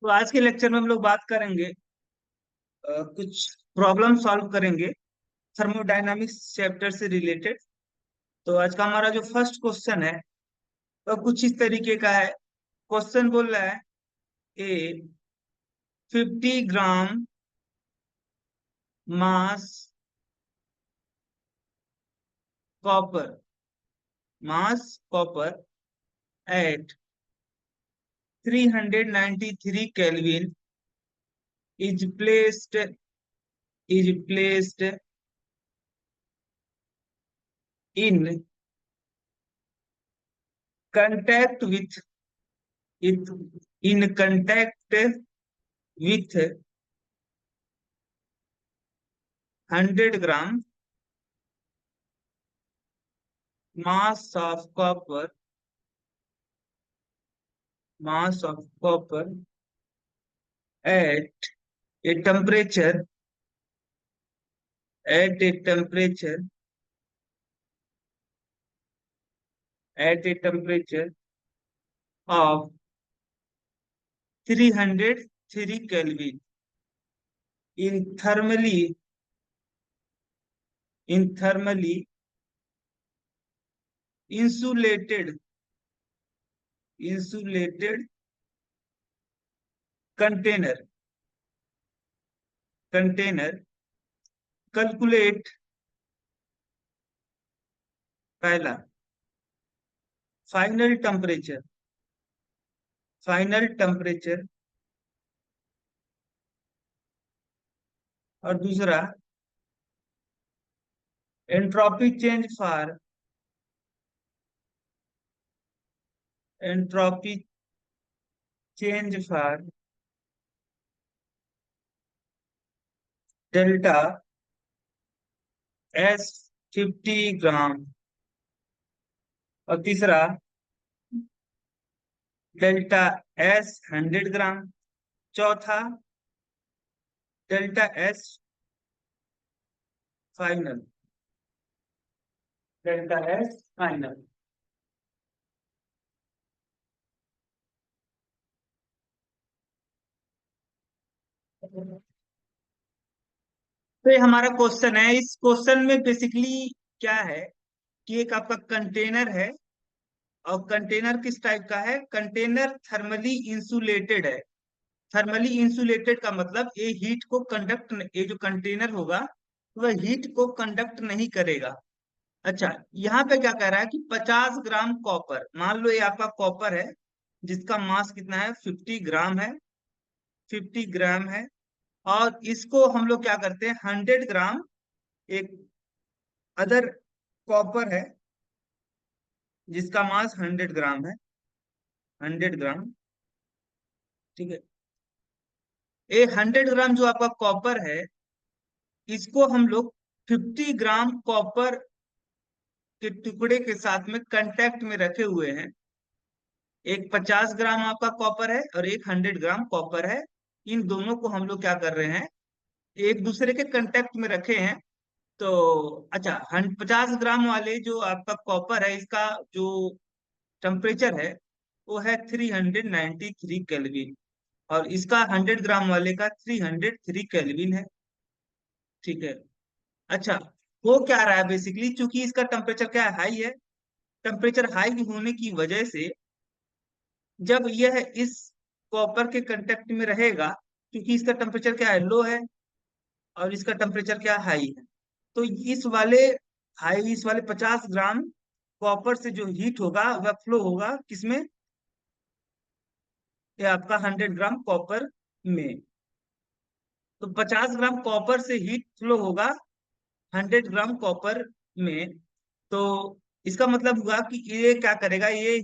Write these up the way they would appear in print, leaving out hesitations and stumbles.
तो आज के लेक्चर में हम लोग बात करेंगे, कुछ प्रॉब्लम सॉल्व करेंगे थर्मोडायनामिक्स चैप्टर से रिलेटेड। तो आज का हमारा जो फर्स्ट क्वेश्चन है वो कुछ इस तरीके का है। क्वेश्चन बोल रहा है a 50 gram mass copper mass copper at 393 kelvin is placed in contact with it in contact with 100 gram mass of copper at a temperature at a temperature at a temperature of 303 Kelvin in thermally insulated insulated container calculate पहला final temperature और दूसरा entropy change for delta S 50 ग्राम और तीसरा delta S 100 ग्राम। चौथा delta S final delta S final. तो ये हमारा question है। इस क्वेश्चन में बेसिकली क्या है कि एक आपका कंटेनर है और कंटेनर किस टाइप का है, कंटेनर थर्मली इंसुलेटेड है। थर्मली इंसुलेटेड का मतलब ये हीट को कंडक्ट, ये जो कंटेनर होगा वह हीट को कंडक्ट नहीं करेगा। अच्छा, यहाँ पे क्या कह रहा है कि 50 ग्राम कॉपर, मान लो ये आपका कॉपर है जिसका मास कितना है 50 ग्राम है, 50 ग्राम है। और इसको हम लोग क्या करते हैं 100 ग्राम एक अदर कॉपर है जिसका मास 100 ग्राम है, 100 ग्राम। ठीक है, ये 100 ग्राम जो आपका कॉपर है इसको हम लोग 50 ग्राम कॉपर के टुकड़े के साथ में कांटेक्ट में रखे हुए हैं। एक 50 ग्राम आपका कॉपर है और एक 100 ग्राम कॉपर है। इन दोनों को हम लोग क्या कर रहे हैं, एक दूसरे के कांटेक्ट में रखे हैं। तो अच्छा, 50 ग्राम वाले जो आपका कॉपर है इसका जो टेम्परेचर है वो है 393 केल्विन और इसका 100 ग्राम वाले का 303 केल्विन है। ठीक है। अच्छा, वो क्या रहा है बेसिकली, चूंकि इसका टेम्परेचर क्या है, हाई है। टेम्परेचर हाई होने की वजह से जब यह इस कॉपर के कांटेक्ट में रहेगा, क्योंकि इसका टेम्परेचर क्या है, लो है और इसका टेम्परेचर क्या हाई है, तो इस वाले 50 ग्राम कॉपर से जो हीट होगा वह फ्लो होगा किसमें, ये आपका 100 ग्राम कॉपर में। तो 50 ग्राम कॉपर से हीट फ्लो होगा 100 ग्राम कॉपर में। तो इसका मतलब हुआ कि ये क्या करेगा, ये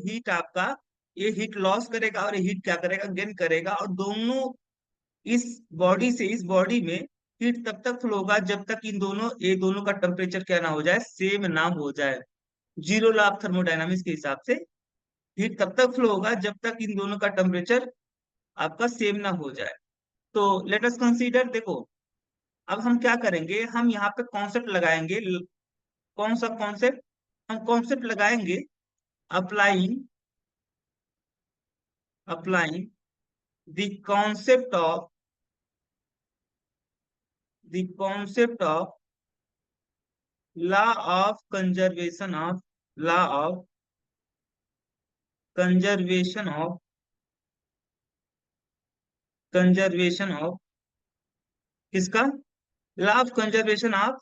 हीट लॉस करेगा और ये हीट क्या करेगा, गेन करेगा। और दोनों इस बॉडी में हीट तब तक फ्लो होगा जब तक ये दोनों का टेम्परेचर क्या ना हो जाए, सेम ना हो जाए। जीरो लॉ ऑफ थर्मोडायनामिक्स के हिसाब से हीट तब तक फ्लो होगा जब तक इन दोनों का टेम्परेचर आपका सेम ना हो जाए। तो लेट अस कंसीडर, देखो अब हम क्या करेंगे, हम यहाँ पे कॉन्सेप्ट लगाएंगे। कौन सा कॉन्सेप्ट, हम कॉन्सेप्ट लगाएंगे applying applying the concept of the concept of law of conservation of law of conservation of conservation of किसका? Law of conservation of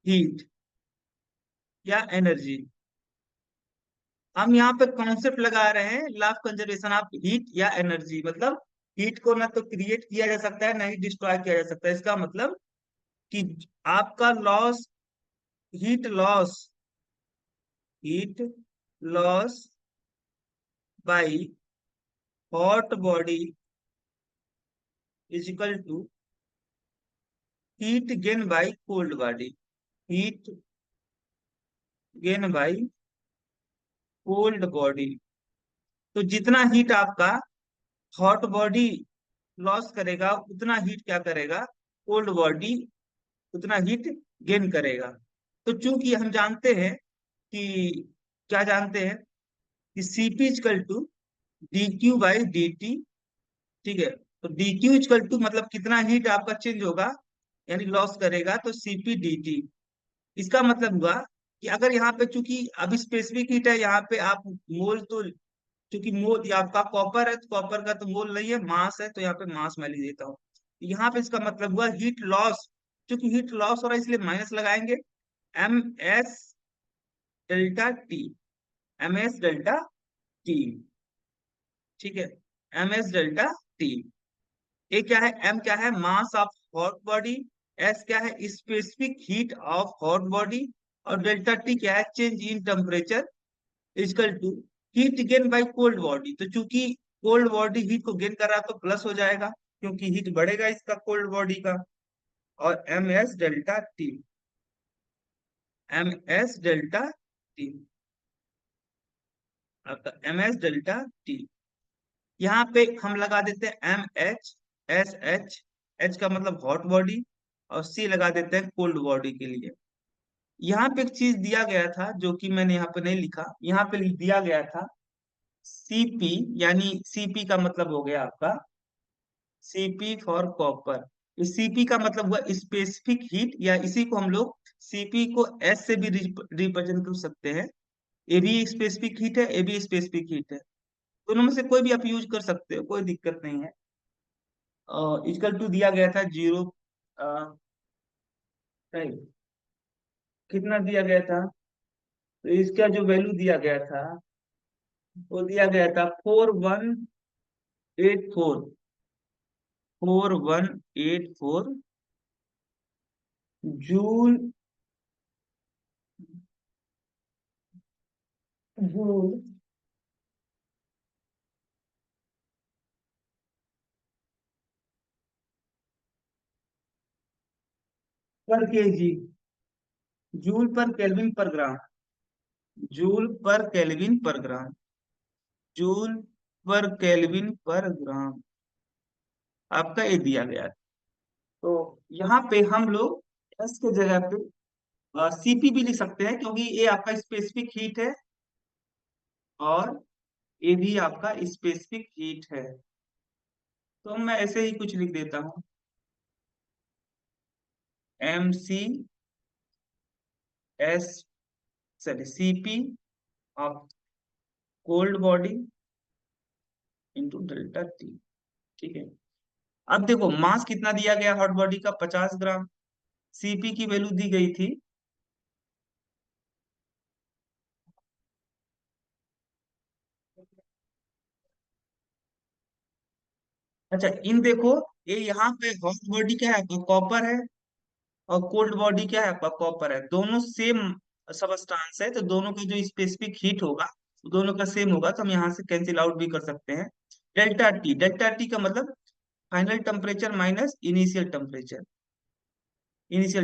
heat या एनर्जी। हम यहाँ पे कॉन्सेप्ट लगा रहे हैं law of conservation of heat या एनर्जी, मतलब हीट को ना तो क्रिएट किया जा सकता है ना ही डिस्ट्रॉय किया जा सकता है। इसका मतलब कि आपका loss, heat loss, heat loss by hot body is equal to heat gain by cold body, heat gain by cold body. तो जितना हीट आपका हॉट बॉडी लॉस करेगा उतना हीट क्या करेगा, कोल्ड बॉडी उतना हीट गेन करेगा। तो चूंकि हम जानते हैं कि क्या जानते हैं कि Cp equal to D Q by D T, ठीक है। तो डी क्यू इजकल टू मतलब कितना हीट आपका चेंज होगा यानी लॉस करेगा, तो Cp डी टी। इसका मतलब हुआ कि अगर यहाँ पे चूंकि अभी स्पेसिफिक हीट है, यहाँ पे आप मोल तो, क्योंकि मोल ये आपका कॉपर है तो कॉपर का तो मोल नहीं है, मास है, तो यहाँ पे मास मैं लिख देता हूँ। यहाँ पे इसका मतलब हुआ हीट लॉस, क्योंकि हीट लॉस हो रहा है इसलिए माइनस लगाएंगे, M S delta T, M S delta T, ठीक है, एम एस डेल्टा टी। ए क्या है, एम क्या है, mass of hot body, S क्या है, specific heat of hot body, और डेल्टा टी क्या है, change in temperature equal to heat gain by cold body. तो चूंकि कोल्ड बॉडी हीट को गेन कर रहा है तो प्लस हो जाएगा, क्योंकि हीट बढ़ेगा इसका कोल्ड बॉडी का। और M S delta T, M S delta T, आपका एम एस डेल्टा टी। यहाँ पे हम लगा देते हैं M H S H, H का मतलब हॉट बॉडी, और सी लगा देते हैं कोल्ड बॉडी के लिए। यहाँ पे एक चीज दिया गया था जो कि मैंने यहाँ पे नहीं लिखा, यहाँ पे दिया गया था सीपी, यानी सीपी का मतलब हो गया आपका सीपी फॉर कॉपर। इस सीपी का मतलब हुआ स्पेसिफिक हीट, या इसी को हम लोग सीपी को एस से भी रिप्रेजेंट कर सकते हैं। ए भी स्पेसिफिक हीट है, ए भी स्पेसिफिक हीट है, दोनों में से कोई भी आप यूज कर सकते हो, कोई दिक्कत नहीं है। इक्वल टू दिया गया था जीरो, कितना दिया गया था, तो इसका जो वैल्यू दिया गया था वो दिया गया था 4184, 4184 जूल, जूल पर KG, joule per kelvin per ग्राम, जूल पर केल्विन पर ग्राम, जूल पर केल्विन पर ग्राम आपका ये दिया गया है। तो यहाँ पे हम लोग एस के जगह पे सीपी भी लिख सकते हैं, क्योंकि ये आपका स्पेसिफिक हीट है और ये भी आपका स्पेसिफिक हीट है। तो मैं ऐसे ही कुछ लिख देता हूँ, M C S, sorry CP of cold body into delta T, ठीक है। अब देखो मास कितना दिया गया हॉट बॉडी का, 50 ग्राम, सीपी की वैल्यू दी गई थी, अच्छा इन देखो, ये यहाँ पे हॉट बॉडी क्या है आपका, कॉपर है, और कोल्ड बॉडी क्या है आपका, कॉपर है, दोनों सेम सबस्टांस है, तो दोनों का जो स्पेसिफिक हीट होगा दोनों का सेम होगा, तो हम यहाँ से कैंसिल आउट भी कर सकते हैं। डेल्टा टी, डेल्टा टी का मतलब final temperature minus initial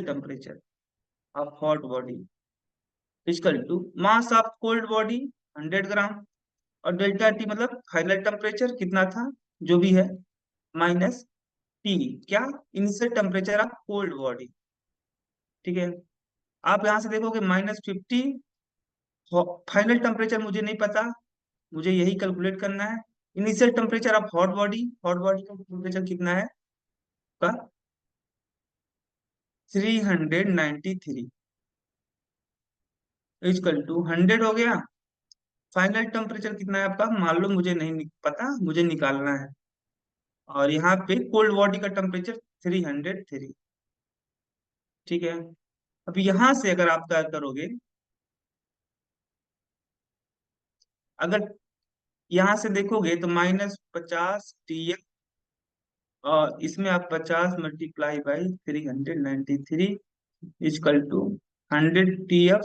temperature of hot body equal to mass of cold body 100 gram, और डेल्टा टी मतलब फाइनल टेम्परेचर कितना था जो भी है, माइनस टी क्या, initial temperature of cold body, ठीक है। आप यहाँ से देखोगे -50, फाइनल टेम्परेचर मुझे नहीं पता, मुझे यही कैलकुलेट करना है, initial temperature of hot body का टेम्परेचर कितना है का 393 इजकल टू 100 हो गया। फाइनल टेम्परेचर कितना है आपका, मान लो मुझे नहीं पता, मुझे निकालना है। और यहाँ पे कोल्ड बॉडी का टेम्परेचर 303। ठीक है। अब यहाँ से अगर आप क्या करोगे, अगर यहाँ से देखोगे तो -50 TF, और इसमें आप 50 multiply by 393 equal to 100 TF,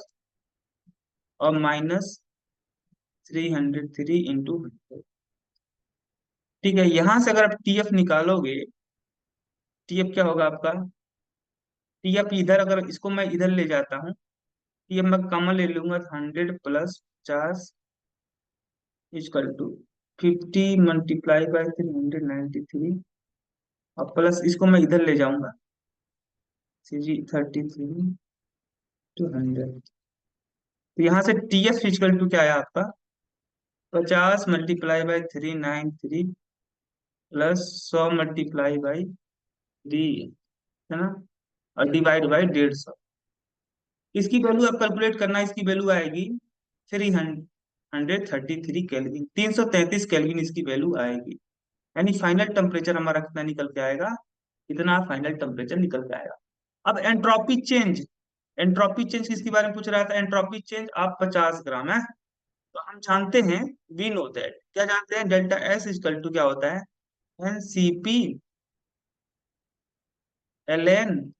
और -303 × 100। ठीक है, यहां से अगर आप TF निकालोगे, TF क्या होगा आपका, TF इधर, अगर इसको मैं इधर ले जाता हूँ, TF मैं कॉमन ले लूंगा, 100 + 50 इजकल टू 50 मल्टीप्लाई बाई 393, और प्लस इसको मैं इधर ले जाऊंगा, 33 to 100। तो यहाँ से TF इजकल टू क्या आया आपका, 50 multiply by 393 plus 100 multiply by 3, है ना, और डिवाइड बाई 150। इसकी वैल्यू आप कैलकुलेट करना, इसकी वैल्यू आएगी 333 केल्विन, 333 केल्विन इसकी वैल्यू आएगी। यानी फाइनल टेम्परेचर हमारा कितना निकल के आएगा, इतना फाइनल टेम्परेचर निकल के आएगा। अब एंट्रोपी चेंज, एंट्रोपी चेंज किसके बारे में पूछ रहा था, एंट्रोपी चेंज आप 50 ग्राम है। तो हम जानते हैं, वी नो दैट, क्या जानते हैं, डेल्टा एस इजकल टू क्या होता है, NCP ln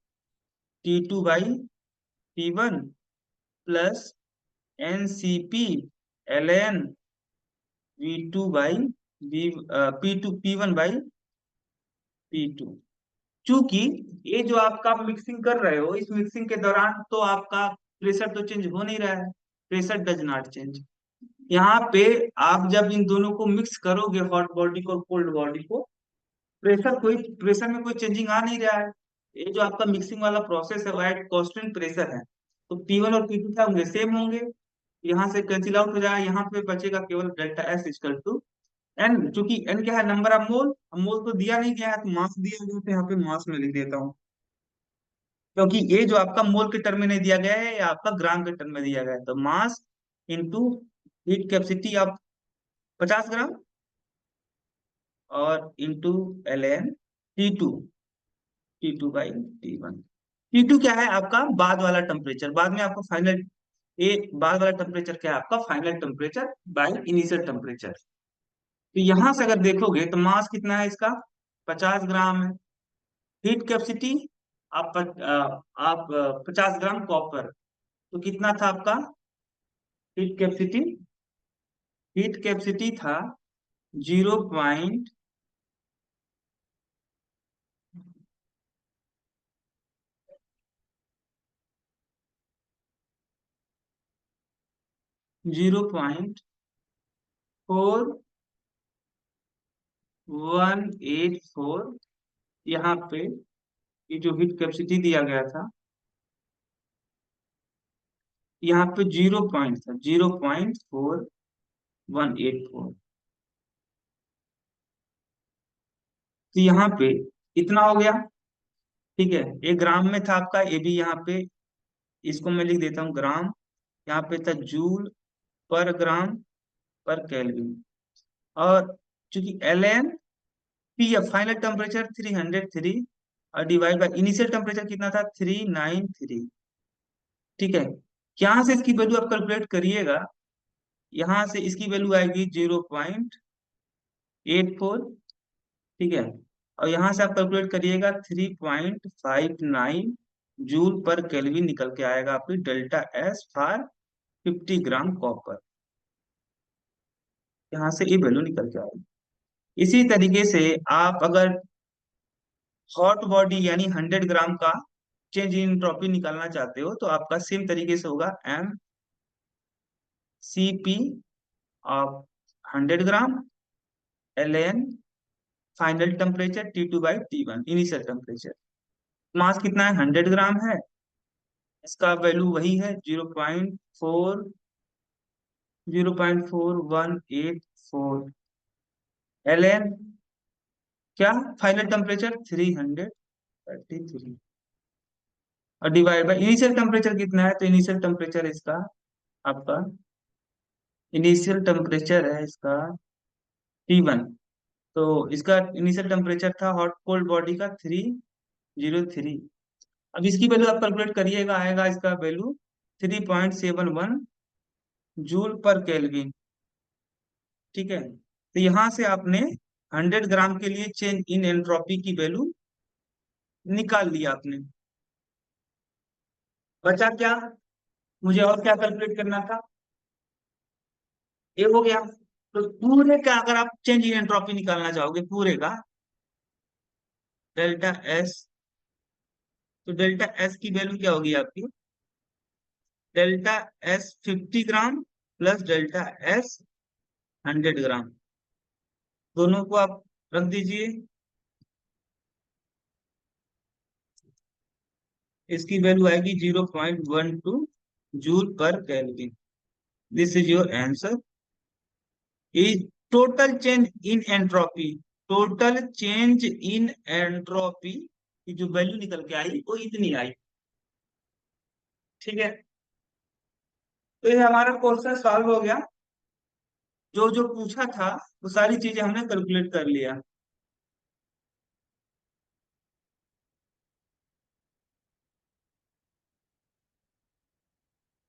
T2/T1 plus NCP ln P1/P2। चूंकि ये जो आपका मिक्सिंग कर रहे हो, इस मिक्सिंग के दौरान तो आपका प्रेशर तो चेंज हो नहीं रहा है, प्रेशर डज नॉट चेंज। यहाँ पे आप जब इन दोनों को मिक्स करोगे, हॉट बॉडी को कोल्ड बॉडी को, प्रेशर में कोई चेंजिंग आ नहीं रहा है। ये जो आपका मिक्सिंग वाला प्रोसेस है, वो एट कांस्टेंट प्रेशर है। तो P1 और P2 क्या होंगे, सेम होंगे। यहाँ से कैंसिल आउट हो जाएगा, यहाँ पे बचेगा केवल delta S equal to N. चूंकि एन क्या है, नंबर ऑफ मोल, मोल तो दिया नहीं गया है, तो मास दिया गया, तो यहाँ पे मास में लिख देता हूँ। क्योंकि ये जो आपका मोल के टर्म में नहीं दिया गया है, ये आपका ग्राम के टर्म में दिया गया है। तो mass into heat capacity of 50 ग्राम, और into ln T2, T2/T1। T2 क्या है आपका बाद वाला टेम्परेचर, बाद में आपका फाइनल, ये बाद वाला टेम्परेचर क्या है आपका, final temperature by initial temperature. तो यहां से अगर देखोगे तो मास कितना है इसका, 50 ग्राम है। हीट कैपेसिटी आप 50 ग्राम कॉपर, तो कितना था आपका हीट कैपेसिटी, हीट कैपेसिटी था 0.4184। यहाँ पे ये जो हीट कैपेसिटी दिया गया था, यहाँ पे 0 पॉइंट था, 0.4184। तो यहाँ पे इतना हो गया। ठीक है, एक ग्राम में था आपका, ये भी यहाँ पे, इसको मैं लिख देता हूँ ग्राम। यहाँ पे था जूल पर ग्राम पर केल्विन। और चूंकि LN, फाइनल टेम्परेचर 303, और डिवाइड बाय इनिशियल टेम्परेचर कितना था, 393। ठीक है, यहाँ से इसकी वैल्यू आप कैलकुलेट करिएगा, यहाँ से इसकी वैल्यू आएगी 0.84। ठीक है, और यहाँ से आप कैलकुलेट करिएगा 3.59 जूल पर केल्विन, निकल के आएगा आपकी delta S for 50 gram copper. यहाँ से ये वैल्यू निकल के आएगी। इसी तरीके से आप अगर हॉट बॉडी यानी 100 ग्राम का चेंज इन एंट्रोपी निकालना चाहते हो, तो आपका सेम तरीके से होगा, MCP of 100 gram ln final temperature T2/T1 initial temperature. Mass कितना है, 100 ग्राम है, इसका वैल्यू वही है 0.4184। एल एन क्या, फाइनल टेम्परेचर 333, और डिवाइड बाय इनिशियल टेम्परेचर कितना है, तो इनिशियल टेम्परेचर इसका आपका, इनिशियल टेम्परेचर है इसका T1। तो इसका इनिशियल टेम्परेचर था हॉट कोल्ड बॉडी का 303। अब इसकी वैल्यू आप कैलकुलेट करिएगा, आएगा इसका वैल्यू 3.71 जूल पर केल्विन। ठीक है, तो यहाँ से आपने 100 ग्राम के लिए चेंज इन एंट्रोपी की वैल्यू निकाल लिया आपने। बचा क्या, मुझे और क्या कैलकुलेट करना था, ये हो गया। तो पूरे का अगर आप चेंज इन एंट्रोपी निकालना चाहोगे पूरे का, डेल्टा एस, तो डेल्टा एस की वैल्यू क्या होगी आपकी, delta S 50 gram plus delta S 100 ग्राम, दोनों को आप रख दीजिए। इसकी वैल्यू आएगी 0.12 joule per kelvin. This is your answer. Is total change in entropy, total change in entropy की जो वैल्यू निकल के आई वो इतनी आई। ठीक है, तो ये हमारा क्वेश्चन सॉल्व हो गया। जो जो पूछा था वो सारी चीजें हमने कैलकुलेट कर लिया।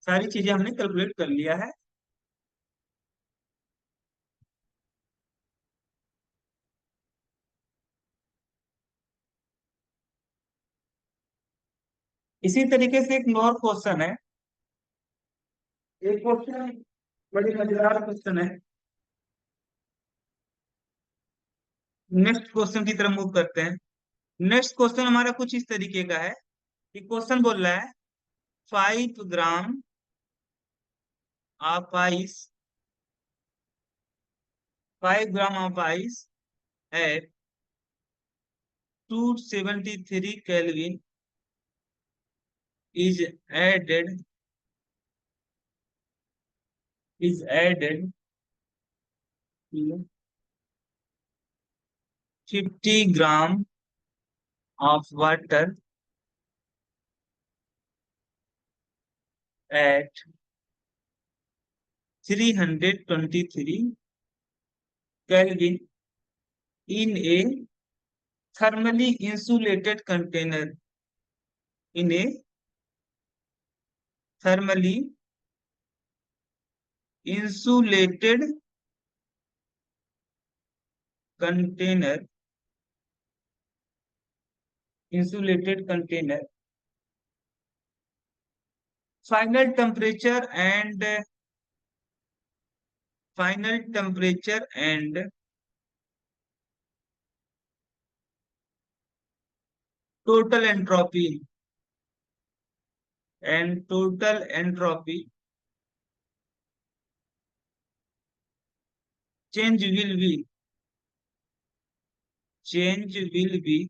सारी चीजें हमने कैलकुलेट कर लिया है। इसी तरीके से एक और क्वेश्चन है, एक क्वेश्चन बड़ी मजेदार क्वेश्चन है। नेक्स्ट क्वेश्चन की तरफ मूव करते हैं। नेक्स्ट क्वेश्चन हमारा कुछ इस तरीके का है कि क्वेश्चन बोल रहा है 5 gram of ice, 5 gram of ice eight 273 Kelvin is added, is added to 50 gram of water at 323 Kelvin in a thermally insulated container, in a thermally insulated container, insulated container. Final temperature and final temperature and total entropy, and total entropy change will be, change will be,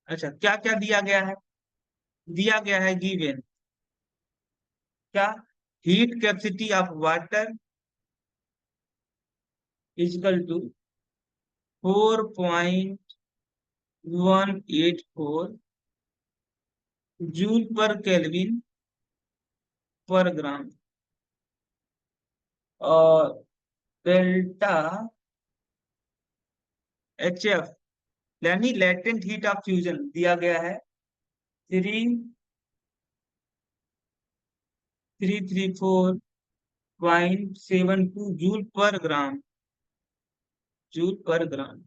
अच्छा क्या क्या दिया गया है, दिया गया है given क्या, heat capacity of water equal to 4.184 joule per kelvin per gram, और डेल्टा एच एफ यानी लेटेंट हीट ऑफ फ्यूजन दिया गया है 334.72 जूल पर ग्राम, जूल पर ग्राम।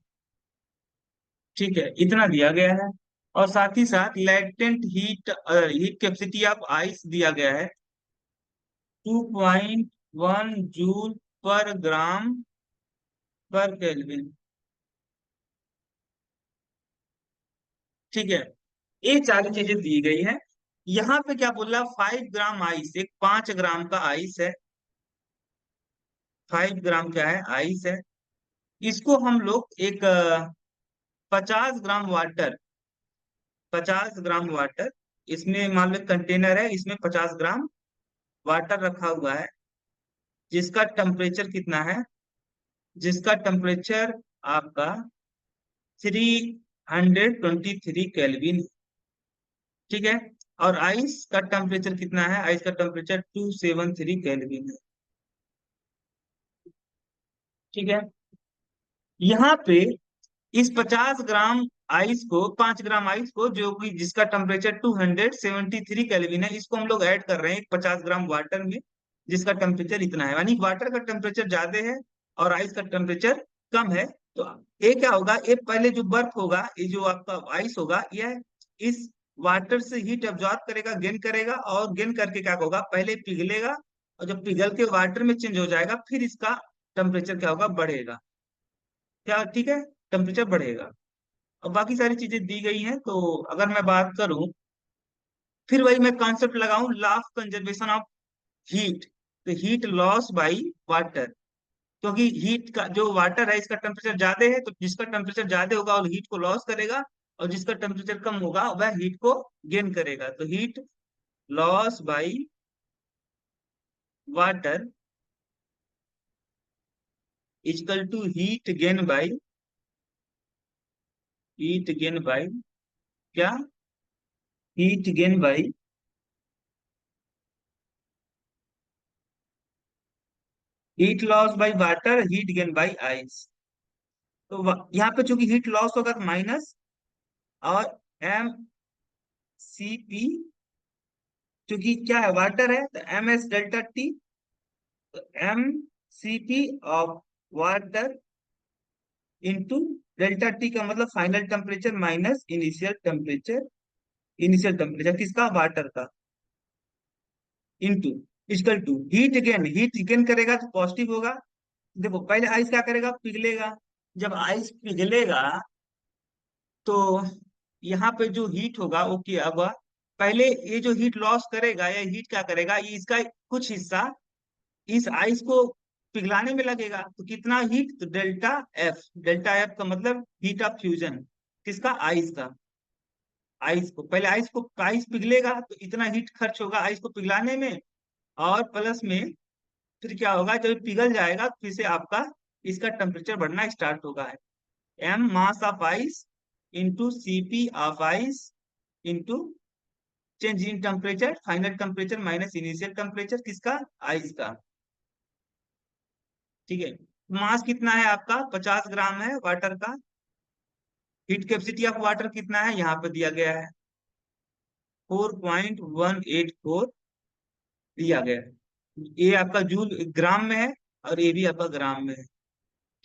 ठीक है, इतना दिया गया है। और साथ ही साथ latent heat, heat capacity of ice दिया गया है 2.1 जूल पर ग्राम पर केल्विन। ठीक है, ये सारी चीजें दी गई है। यहाँ पे क्या बोल रहा है, 5 ग्राम आइस, एक 5 ग्राम का आइस है, 5 ग्राम क्या है, आइस है। इसको हम लोग एक 50 ग्राम वाटर, 50 ग्राम वाटर, इसमें मान लो कंटेनर है, इसमें 50 ग्राम वाटर रखा हुआ है, जिसका टेम्परेचर कितना है जिसका टेम्परेचर आपका 323 केल्विन, ठीक है। और आइस का टेम्परेचर कितना है? आइस का टेम्परेचर 273 केल्विन है, ठीक है। यहाँ पे इस 50 ग्राम आइस को, 5 ग्राम आइस को, जो कि जिसका टेम्परेचर 273 केल्विन है, इसको हम लोग ऐड कर रहे हैं 50 ग्राम वाटर में, जिसका टेम्परेचर इतना है। यानी वाटर का टेम्परेचर ज्यादा है और आइस का टेम्परेचर कम है। तो ये क्या होगा, ये पहले जो बर्फ होगा, ये जो आपका आइस होगा, यह इस वाटर से हीट एब्जॉर्ब करेगा, गेन करेगा, और गेन करके क्या होगा, पहले पिघलेगा, और जब पिघल के वाटर में चेंज हो जाएगा, फिर इसका टेम्परेचर क्या होगा, बढ़ेगा। क्या, ठीक है, टेम्परेचर बढ़ेगा। अब बाकी सारी चीजें दी गई हैं, तो अगर मैं बात करूं, फिर वही मैं कॉन्सेप्ट लगाऊं, law of conservation of heat. तो हीट लॉस बाई वाटर, क्योंकि हीट का जो वाटर है, इसका टेम्परेचर ज्यादा है, तो जिसका टेम्परेचर ज्यादा होगा वो हीट को लॉस करेगा, और जिसका टेम्परेचर कम होगा वह हीट को गेन करेगा। तो heat loss by water equal to heat gain by क्या, heat gain by heat loss by water, heat gain by ice. तो यहाँ पे चूंकि हीट लॉस होगा तो माइनस, और एम सी पी, क्योंकि क्या है, वाटर है, तो एम एस डेल्टा टी, तो M C P of water into delta T का मतलब final temperature minus initial temperature किसका, वाटर का, into equal to heat gain करेगा तो पॉजिटिव होगा। देखो पहले आइस क्या करेगा, पिघलेगा। जब आइस पिघलेगा तो यहाँ पे जो हीट होगा वो क्या होगा, पहले ये जो हीट लॉस करेगा, ये हीट क्या करेगा, ये इसका कुछ हिस्सा इस आइस को पिघलाने में लगेगा। तो कितना हीट, तो डेल्टा एफ का मतलब हीट ऑफ फ्यूजन, किसका, आइस का। आइस पिघलेगा तो इतना हीट खर्च होगा आइस को पिघलाने में, और प्लस में फिर क्या होगा, जब पिघल जाएगा फिर से आपका इसका टेम्परेचर बढ़ना स्टार्ट होगा। M mass of ice into CP of ice into change in temperature, final temperature minus initial temperature, किसका, आइस का, ठीक है। मास कितना है आपका, 50 ग्राम है वाटर का। हीट कैपेसिटी ऑफ वाटर कितना है, यहाँ पे दिया गया है 4.184 दिया गया है। ये आपका जूल ग्राम में है, और ये भी आपका ग्राम में है,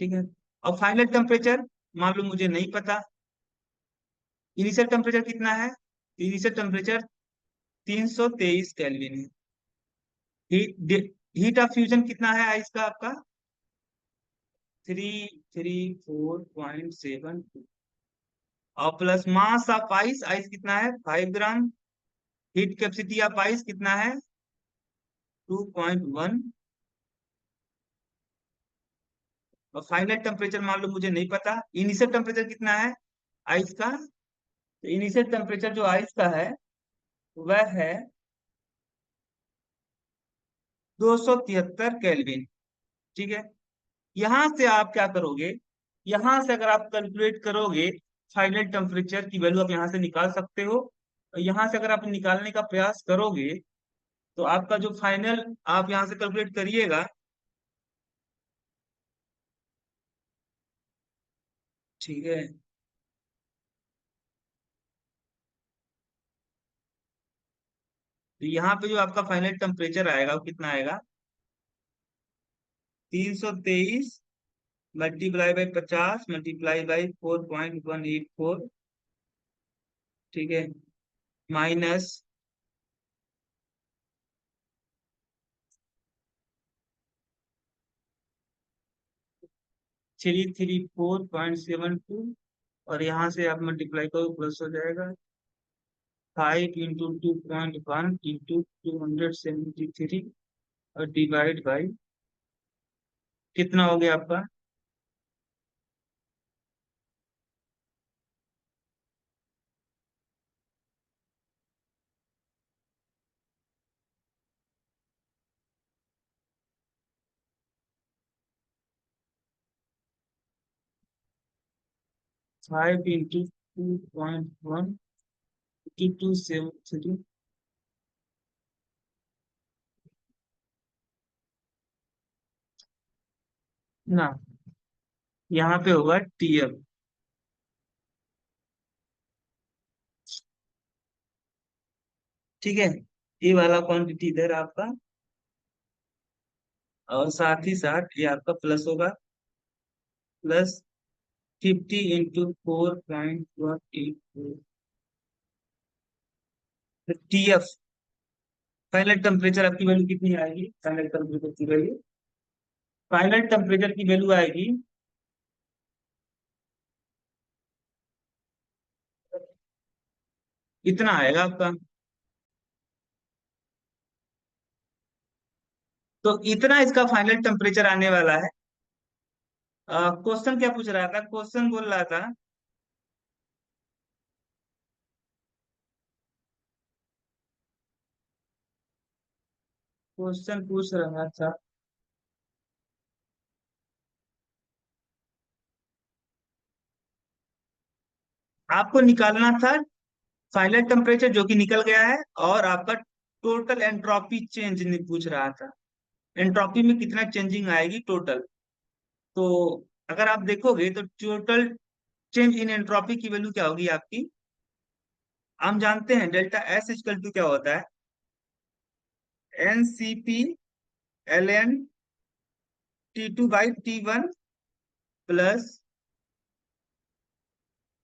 ठीक है। और फाइनल टेम्परेचर मान लो मुझे नहीं पता। इनिशियल टेम्परेचर कितना है, इनिशियल टेम्परेचर 323 केल्विन है। हीट ऑफ फ्यूजन कितना है आइस का आपका, 334.72, और plus mass of ice, ice कितना है, 5 ग्राम। हीट कैपेसिटी ऑफ आइस कितना है, 2.1, और फाइनल टेम्परेचर मान लो मुझे नहीं पता। इनिशियल टेम्परेचर कितना है आइस का, तो इनिशियल टेम्परेचर जो आइस का है वह है 273 केल्विन, ठीक है। यहां से आप क्या करोगे, यहां से अगर आप कैलकुलेट करोगे फाइनल टेम्परेचर की वैल्यू आप यहां से निकाल सकते हो। और यहां से अगर आप निकालने का प्रयास करोगे तो आपका जो फाइनल, आप यहां से कैलकुलेट करिएगा, ठीक है। तो यहाँ पे जो आपका फाइनल टेम्परेचर आएगा वो कितना आएगा, 323 मल्टीप्लाई बाई 50 मल्टीप्लाई बाई 4.184, ठीक है, माइनस 334.72, और यहाँ से आप मल्टीप्लाई करो प्लस हो जाएगा 5 इंटू 2.1 इंटू 273, और डिवाइड बाई, कितना हो गया आपका, 5 into 2.1 5273 ना, यहाँ पे होगा TF। ठीक है, ये वाला क्वांटिटी इधर आपका, और साथ ही साथ ये आपका प्लस होगा, plus 50 into 4.184। TF final temperature आपकी वैल्यू कितनी आएगी? फाइनल टेम्परेचर की वैल्यू, फाइनल टेम्परेचर की वैल्यू आएगी इतना आएगा आपका। तो इतना इसका फाइनल टेम्परेचर आने वाला है। क्वेश्चन क्या पूछ रहा था? क्वेश्चन बोल रहा था, क्वेश्चन पूछ रहा था, आपको निकालना था फाइनल टेम्परेचर जो कि निकल गया है, और आपका टोटल एंट्रोपी चेंज नहीं पूछ रहा था, एंट्रोपी में कितना चेंजिंग आएगी टोटल। तो अगर आप देखोगे तो टोटल चेंज इन एंट्रोपी की वैल्यू क्या होगी आपकी? हम जानते हैं डेल्टा एस इक्वल टू क्या होता है, NCP ln T2/T1 प्लस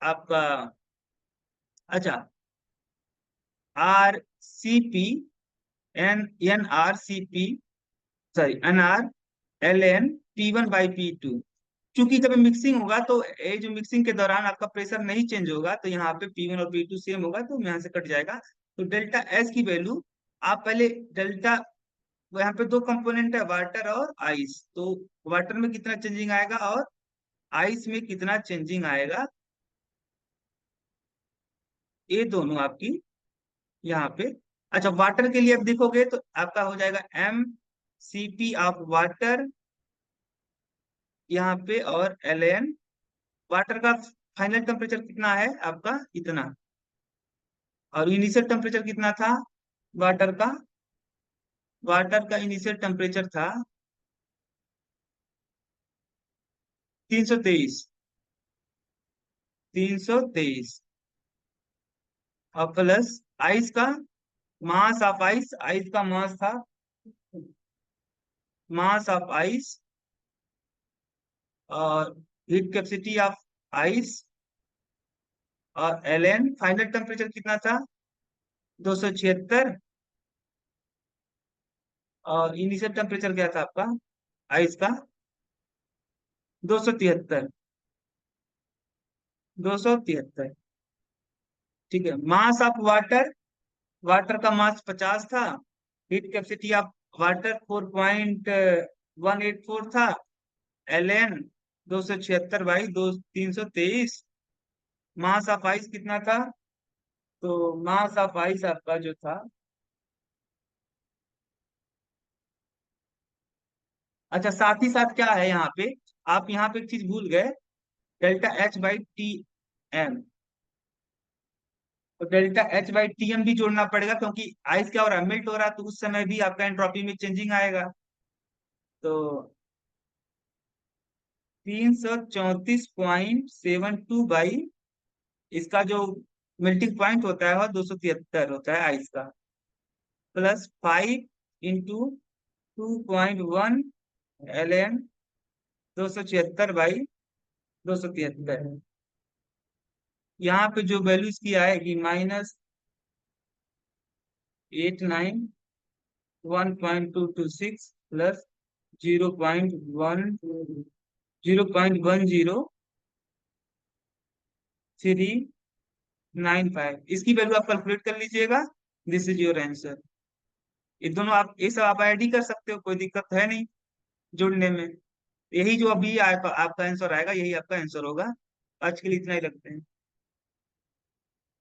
आपका, अच्छा, RCP sorry NR ln P1/P2। क्योंकि जब मिक्सिंग होगा तो ये जो मिक्सिंग के दौरान आपका प्रेशर नहीं चेंज होगा, तो यहाँ पे P1 और P2 सेम होगा, तो यहाँ से कट जाएगा। तो डेल्टा एस की वैल्यू, आप पहले डेल्टा, यहाँ पे दो कंपोनेंट है, वाटर और आइस, तो वाटर में कितना चेंजिंग आएगा और आइस में कितना चेंजिंग आएगा, ये दोनों आपकी यहाँ पे। अच्छा, वाटर के लिए आप देखोगे तो आपका हो जाएगा MCP ऑफ वाटर यहाँ पे, और LN वाटर का फाइनल टेम्परेचर कितना है आपका, इतना, और इनिशियल टेम्परेचर कितना था वाटर का? वाटर का इनिशियल टेम्परेचर था 323, 323, और प्लस आइस का मास ऑफ आइस, आइस का मास था, मास ऑफ आइस, और हीट कैपेसिटी ऑफ आइस, और LN फाइनल टेम्परेचर कितना था 276, और इनिशियल टेम्परेचर क्या था आपका आइस का 273, 273। ठीक है, मास ऑफ वाटर, वाटर का मास 50 था, हीट कैपेसिटी ऑफ वाटर 4.184 था, LN 276/323। मास ऑफ आइस कितना था? तो मास ऑफ आइस आपका जो था, अच्छा, साथ ही साथ क्या है यहाँ पे, आप यहाँ पे एक चीज भूल गए, ΔH/Tm। तो ΔH/Tm भी जोड़ना पड़ेगा, क्योंकि आइस क्या हो रहा है, मेल्ट हो रहा है, तो उस समय भी आपका एंट्रोपी में चेंजिंग आएगा। तो 334.72 इसका जो मेल्टिंग पॉइंट होता है वह 273 होता है आइस का, प्लस 5 into 2.1 LN 276/273। यहाँ पे जो वैल्यू इसकी आएगी -89.1226 प्लस 0.00135, इसकी वैल्यू आप कैलकुलेट कर लीजिएगा। This is your answer. ये दोनों आप, ये सब आप ऐड ही कर सकते हो, कोई दिक्कत है नहीं जोड़ने में। यही जो अभी आपका आंसर आएगा, यही आपका आंसर होगा। आज के लिए इतना ही रखते हैं।